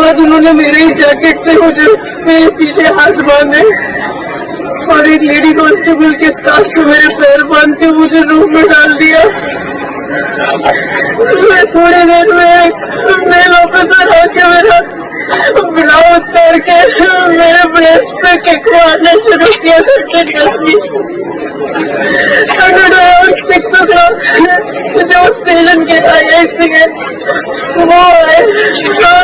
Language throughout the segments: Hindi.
बाद उन्होंने मेरे ही जैकेट से मुझे मेरे पीछे हाथ बांधे और एक लेडी कांस्टेबल के स्कार्फ से मेरे पैर बांध के मुझे रूम में डाल दिया। मैं थोड़ी देर में मेल ऑफिसर आके मेरा ब्लाउज उतार के मेरे ब्रेस्ट पे किक मारना शुरू किया। 6 o'clock जो स्टेशन के आई वो आए और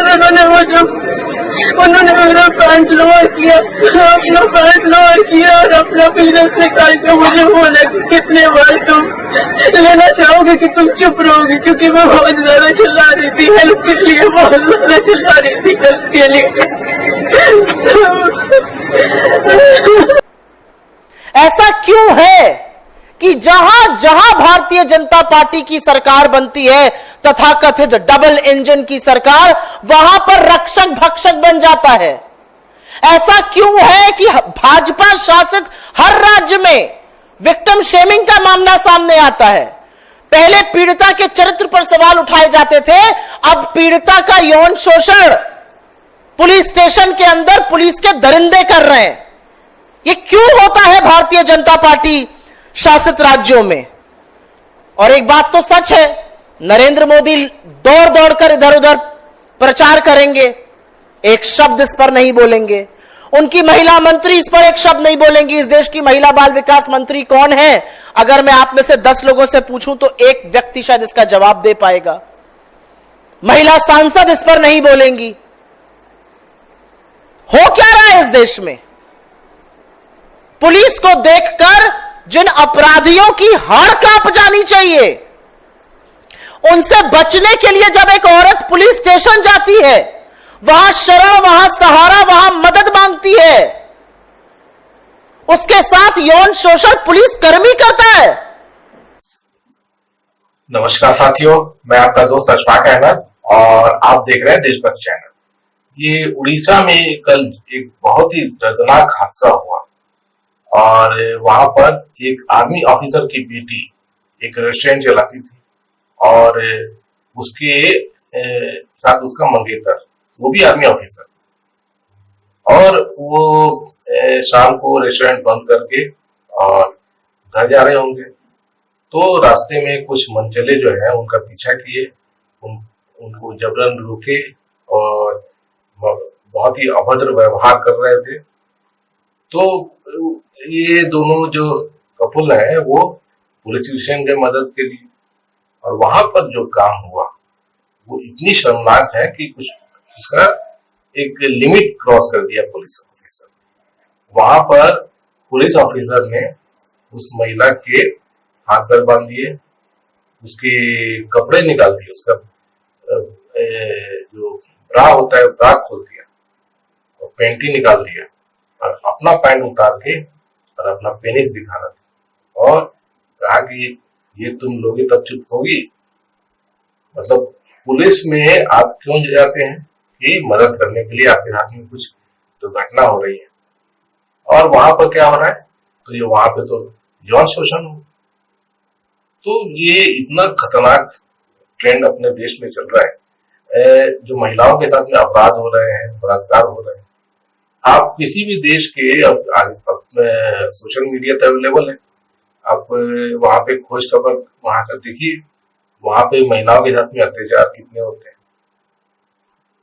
उन्होंने मेरा पैंट लोअर किया, अपना पैंट लोअर किया और अपना पीनस निकाल के मुझे बोला कि कितने बार तुम लेना चाहोगे कि तुम चुप रहोगे, क्योंकि मैं बहुत ज्यादा चिल्ला रही थी हेल्प के लिए, बहुत ज्यादा चिल्ला रही थी हेल्प के लिए। ऐसा क्यों है कि जहां जहां भारतीय जनता पार्टी की सरकार बनती है, तथाकथित डबल इंजन की सरकार, वहां पर रक्षक भक्षक बन जाता है? ऐसा क्यों है कि भाजपा शासित हर राज्य में विक्टिम शेमिंग का मामला सामने आता है? पहले पीड़िता के चरित्र पर सवाल उठाए जाते थे, अब पीड़िता का यौन शोषण पुलिस स्टेशन के अंदर पुलिस के दरिंदे कर रहे हैं। ये क्यों होता है भारतीय जनता पार्टी शासित राज्यों में? और एक बात तो सच है, नरेंद्र मोदी दौड़ दौड़ कर इधर उधर प्रचार करेंगे, एक शब्द इस पर नहीं बोलेंगे। उनकी महिला मंत्री इस पर एक शब्द नहीं बोलेंगी। इस देश की महिला बाल विकास मंत्री कौन है? अगर मैं आप में से 10 लोगों से पूछूं तो एक व्यक्ति शायद इसका जवाब दे पाएगा। महिला सांसद इस पर नहीं बोलेंगी। हो क्या रहा है इस देश में? पुलिस को देखकर जिन अपराधियों की हाड़ कांप जानी चाहिए, उनसे बचने के लिए जब एक औरत पुलिस स्टेशन जाती है, वहां शरण, वहां सहारा, वहां मदद मांगती है, उसके साथ यौन शोषण पुलिस कर्मी करता है। नमस्कार साथियों, मैं आपका दोस्त अशफाक अहमद और आप देख रहे हैं देशभक्त चैनल। ये उड़ीसा में कल एक बहुत ही दर्दनाक हादसा हुआ और वहां पर एक आर्मी ऑफिसर की बेटी एक रेस्टोरेंट चलाती थी और उसके साथ उसका मंगेतर, वो भी आर्मी ऑफिसर, और वो शाम को रेस्टोरेंट बंद करके और घर जा रहे होंगे तो रास्ते में कुछ मनचले जो है उनका पीछा किए, उनको जबरन रोके और बहुत ही अभद्र व्यवहार कर रहे थे। तो ये दोनों जो कपल है वो पुलिस स्टेशन गए मदद के लिए और वहां पर जो काम हुआ वो इतनी शर्मनाक है कि कुछ उसका एक लिमिट क्रॉस कर दिया पुलिस ऑफिसर। वहां पर पुलिस ऑफिसर ने उस महिला के हाथ पैर बांध दिए, उसके कपड़े निकाल दिए, उसका जो ब्रा होता है ब्रा खोल दिया और पैंटी निकाल दिया और अपना पैंट उतार के और अपना पेनिस दिखा रहा था और कहा कि ये तुम लोगे तब चुप होगी। मतलब पुलिस में आप क्यों जाते हैं कि मदद करने के लिए, आपके साथ में कुछ दुर्घटना हो रही है और वहां पर क्या हो रहा है, तो ये वहां पे तो यौन शोषण हो। तो ये इतना खतरनाक ट्रेंड अपने देश में चल रहा है, जो महिलाओं के साथ में अपराध हो रहे हैं, बलात्कार हो रहे हैं। आप किसी भी देश के सोशल मीडिया पे अवेलेबल है, आप वहां पे खोज खबर वहां का देखिए, वहां पे महिलाओं के साथ में अत्याचार कितने होते हैं।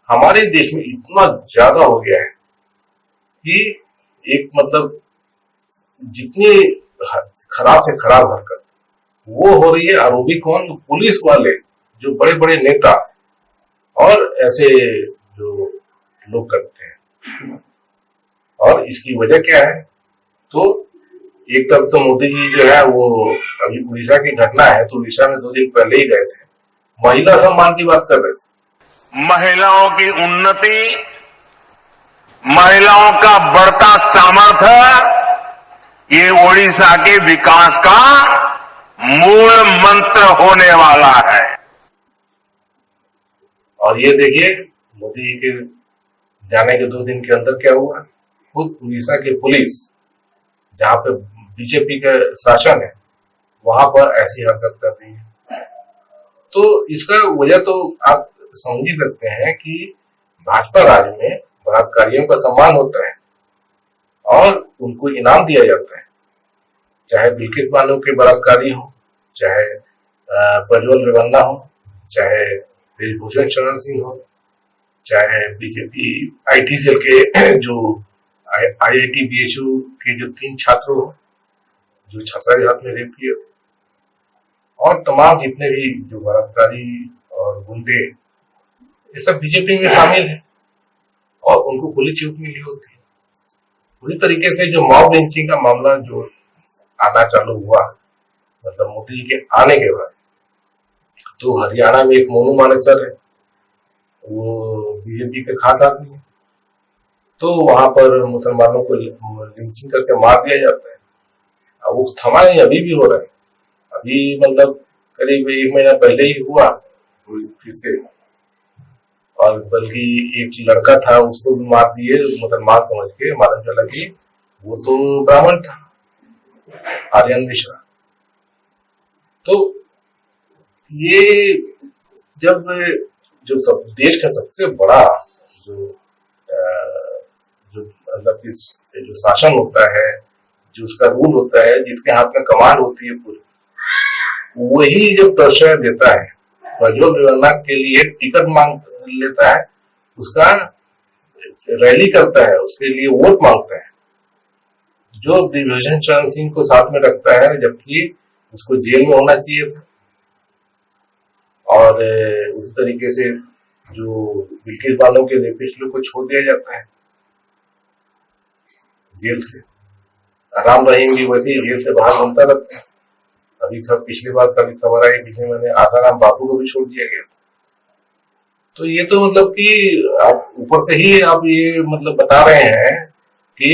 हमारे देश में इतना ज्यादा हो गया है कि एक मतलब जितनी खराब से खराब हरकत वो हो रही है, और वो भी कौन? पुलिस वाले, जो बड़े बड़े नेता और ऐसे जो लोग करते हैं। और इसकी वजह क्या है? तो एक तरफ तो मोदी जी जो है वो अभी उड़ीसा की घटना है तो उड़ीसा में 2 दिन पहले ही गए थे, महिला सम्मान की बात कर रहे थे। महिलाओं की उन्नति, महिलाओं का बढ़ता सामर्थ्य, ये ओडिशा के विकास का मूल मंत्र होने वाला है। और ये देखिए मोदी जी के जाने के 2 दिन के अंदर क्या हुआ, खुद उड़ीसा की पुलिस जहां पे बीजेपी का शासन है वहां पर ऐसी हरकत कर रही है। तो इसका वजह तो आप समझ ही सकते हैं कि भाजपा राज में बलात्कारियों का सम्मान होता है और उनको इनाम दिया जाता है, चाहे बिल्किस बानो के बलात्कारी हो, चाहे प्रज्वल रेवन्ना हो, चाहे ब्रिजभूषण शरण सिंह हो, चाहे बीजेपी IT सेल के जो IIT BHU के जो 3 छात्र हो जो छात्रा के हाथ में रेप किए थे, और तमाम जितने भी जो बलात्कारी और गुंडे ये सब बीजेपी में शामिल है और उनको पुलिस छूट मिली होती है। उसी तरीके से जो मॉब लिंचिंग का मामला जो आना चालू हुआ, मतलब मोदी जी के आने के बाद, तो हरियाणा में एक मोनू मानेक सर है, वो बीजेपी के खास आदमी है, तो वहां पर मुसलमानों को लिंचिंग करके मार दिया जाता है। अब वो थमा नहीं, अभी भी हो रहा है। अभी मतलब करीब 1 महीना पहले ही हुआ फिर से, और बल्कि एक लड़का था उसको भी मार दिए मुसलमान समझ के, मालूम चला कि वो तो ब्राह्मण था, आर्यन मिश्रा। तो ये जब जो सब देश का सबसे बड़ा जो मतलब जो शासन होता है, जो उसका रूल होता है, जिसके हाथ में कमांड होती है पूरी, वही जब प्रश्रय देता है, प्रज्वल रेवन्ना के लिए टिकट मांग लेता है, उसका रैली करता है, उसके लिए वोट मांगता है, जो ब्रिजभूषण शरण सिंह को साथ में रखता है, जबकि उसको जेल में होना चाहिए था। और उसी तरीके से जो बिल्किस बानो के रेपिस्ट लोग को छोड़ दिया जाता है जेल से। राम रहीम भी वैसे जेल से बाहर घूमता रहता है। अभी पिछली बार कभी खबर आई, पिछले महीने आसाराम बापू को भी छोड़ दिया गया था। तो ये तो मतलब कि आप ऊपर से ही आप ये मतलब बता रहे हैं कि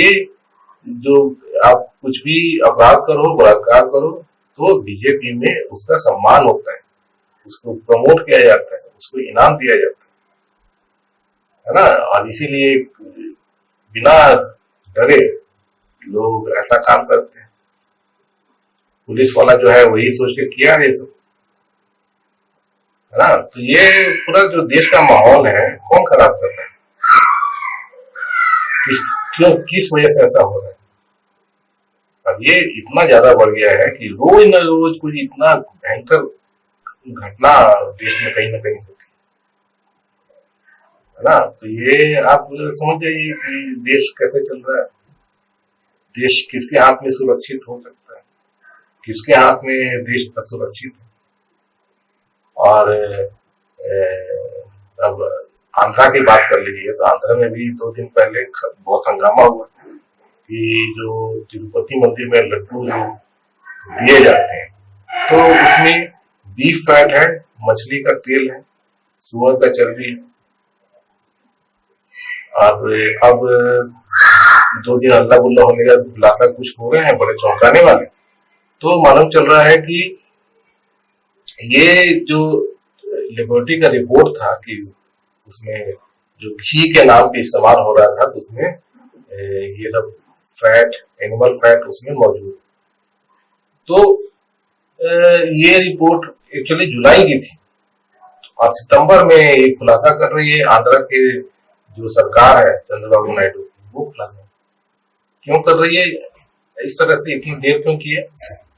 जो आप कुछ भी अपराध करो, बलात्कार करो, तो बीजेपी में उसका सम्मान होता है, उसको प्रमोट किया जाता है, उसको इनाम दिया जाता है ना। और इसीलिए बिना डरे लोग ऐसा काम करते हैं। पुलिस वाला जो है वही सोच के किया ये तो, है ना। तो ये पूरा जो देश का माहौल है कौन खराब कर रहा है, किस वजह से ऐसा हो रहा है। अब ये इतना ज्यादा बढ़ गया है कि रोज न रोज कुछ इतना भयंकर घटना देश में कहीं ना कहीं होती है ना। तो ये आप समझ जाइए कि देश कैसे चल रहा है, देश किसके हाथ में सुरक्षित हो सकता है, किसके हाथ में देश असुरक्षित है। और अब आंध्रा की बात कर लीजिए, तो आंध्रा में भी 2 दिन पहले बहुत हंगामा हुआ कि जो तिरुपति मंदिर में लड्डू जो दिए जाते हैं, तो उसमें बीफ फैट है, मछली का तेल है, सुअर का चर्बी है। अब 2 दिन अल्लाह बुल्ला होने का खुलासा कुछ हो रहे हैं बड़े चौंकाने वाले। तो मालूम चल रहा है कि ये जो लेबोरेटरी का रिपोर्ट था कि उसमें जो घी के नाम पे इस्तेमाल हो रहा था, तो उसमें ये सब फैट, एनिमल फैट उसमें मौजूद। तो ये रिपोर्ट एक्चुअली जुलाई की थी और सितंबर में ये खुलासा कर रही है आंध्रा के जो सरकार है चंद्रबाबू नायडू, वो खुलासा क्यों कर रही है, इस तरह से इतनी देर क्यों की है,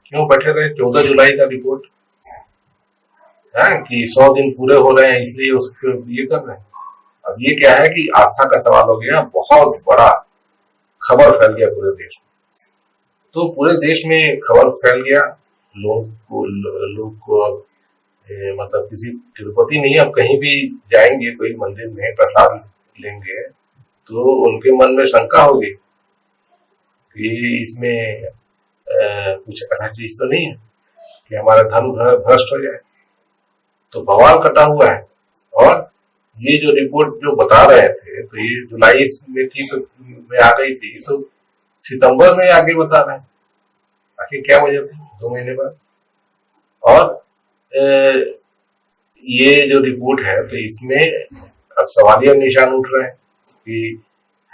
क्यों बैठे रहे। 14 जुलाई का रिपोर्ट है कि 100 दिन पूरे हो रहे हैं, इसलिए उसको ये कर रहे हैं। अब ये क्या है कि आस्था का सवाल हो गया, बहुत बड़ा खबर फैल गया पूरे देश में। तो पूरे देश में खबर फैल गया, लोग को अब मतलब किसी तिरुपति नहीं, अब कहीं भी जाएंगे कोई मंदिर में प्रसाद लेंगे तो उनके मन में शंका होगी कि इसमें कुछ ऐसा चीज तो नहीं है कि हमारा धर्म भ्रष्ट हो जाए। तो बवाल कटा हुआ है। और ये जो रिपोर्ट जो बता रहे थे, तो ये जुलाई में थी तो में आ गई थी, तो सितंबर में आगे बता रहे हैं। आखिर क्या वजह थी 2 महीने बाद। और ये जो रिपोर्ट है, तो इसमें अब सवालिया निशान उठ रहे हैं कि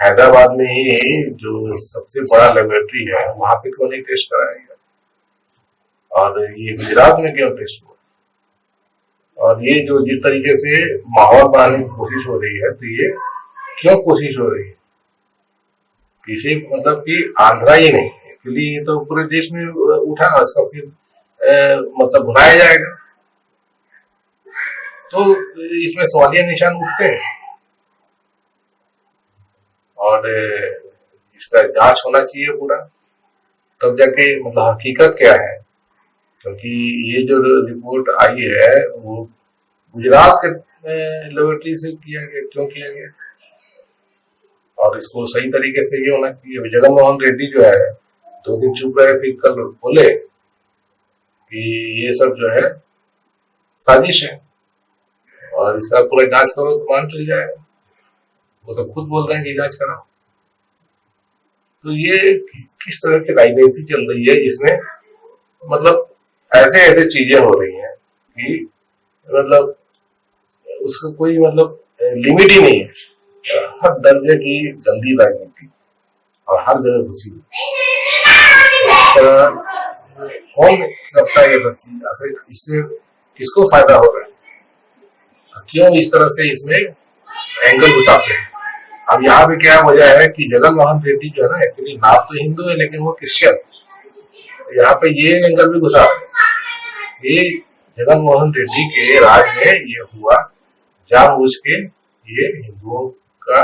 हैदराबाद में ही जो सबसे बड़ा लेबोरेटरी है वहां पे क्यों नहीं टेस्ट कराया गया, और ये गुजरात में क्यों टेस्ट हुआ। और ये जो जिस तरीके से माहौल बनाने की कोशिश हो रही है, तो ये क्यों कोशिश हो रही है? किसी मतलब कि आंध्रा ही नहीं, एक्चुअली ये तो पूरे देश में उठा, इसका फिर मतलब भुलाया जाएगा। तो इसमें सवालिया निशान उठते हैं और इसका जांच होना चाहिए पूरा, तब जाके मतलब हकीकत क्या है। क्योंकि ये जो रिपोर्ट आई है वो गुजरात के लेबोरेटरी से किया गया, क्यों किया गया, और इसको सही तरीके से ये होना चाहिए। जगन मोहन रेड्डी जो है 2 दिन चुप रहे, फिर कल बोले कि ये सब जो है साजिश है और इसका पूरा जांच करो तो मान चल जाएगा। वो तो खुद बोल रहे हैं कि जांच कराओ। तो ये किस तरह की राजनीति चल रही है, जिसमें मतलब ऐसे ऐसे चीजें हो रही हैं कि मतलब उसका कोई मतलब लिमिट ही नहीं है। हर दर्जे की गंदी राजनीति और हर जगह घुसी। कौन करता है ये सब चीज? इससे किसको फायदा हो रहा है? क्यों इस तरह से इसमें एंगल घुसाते हैं? अब यहाँ पे क्या वजह है कि जगन मोहन रेड्डी जो है ना, एक्चुअली नाम तो हिंदू है लेकिन वो क्रिश्चियन, यहाँ पे ये एंगल भी घुसा है। ये जगन मोहन रेड्डी के राज में ये हुआ, जानबूझ के ये हिंदुओं का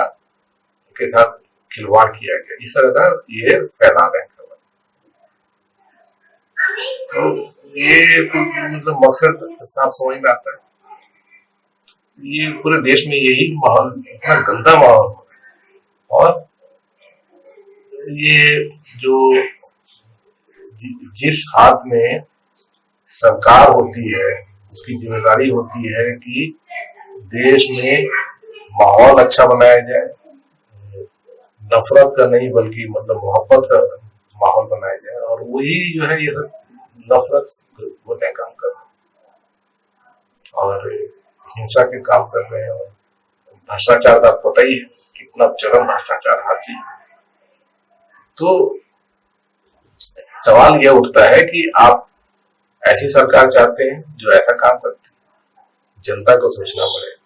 के साथ खिलवाड़ किया गया, इस तरह का ये फैला है। तो ये मतलब मकसद साफ समझ में आता है। ये पूरे देश में यही माहौल, इतना गंदा माहौल हो रहा है। और ये जो जिस हाथ में सरकार होती है उसकी जिम्मेदारी होती है कि देश में माहौल अच्छा बनाया जाए, नफरत का नहीं बल्कि मतलब मोहब्बत का माहौल बनाया जाए, और वही जो है ये सब नफरत बोलने काम कर रहे हैं और हिंसा के काम कर रहे हैं। और भ्रष्टाचार का पता ही है कितना चरम भ्रष्टाचार हर चीज। तो सवाल यह उठता है कि आप ऐसी सरकार चाहते हैं जो ऐसा काम करती है? जनता को सोचना पड़ेगा।